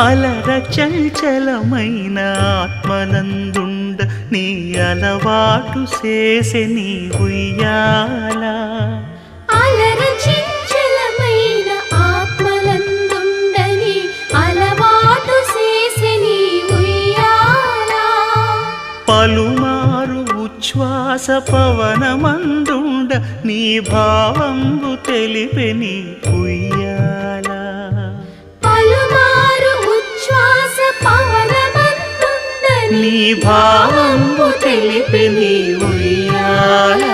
అలర చంచలమైన ఆత్మనందుండ నీ అలవాటు చేసే నీ ఉయ్యాల అలర చంచలమైన ఆత్మనందుండ నీ అలవాటు చేసే నీ ఉయ్యాల పలుమారు ఉచ్ఛ్వాస పవనమందుండ నీ భావంబు తెలిపే నీ ఉయ్యాల పలుమారు ఉచ్ఛ్వాస పవనమందుండ నీ భావంబు తెలిపే నీ ఉయ్యాల